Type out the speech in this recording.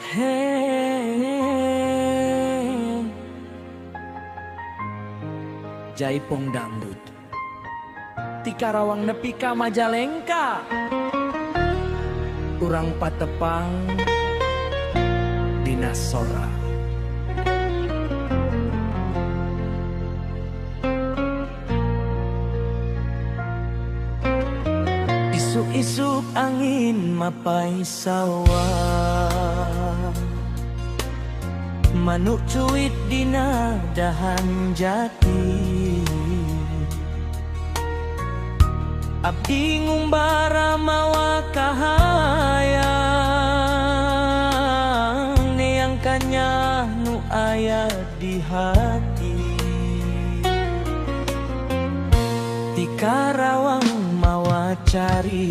Hey, Jaipong Dangdut Ti Karawang nepi ka Majalengka, urang patepang dina Sora. Isuk-isuk angin mapay sawah, manuk cuit dina dahan jati. Abdi ngumbara mawa kahayang neang kanya nu aya di hati. Ti Karawang mawa cari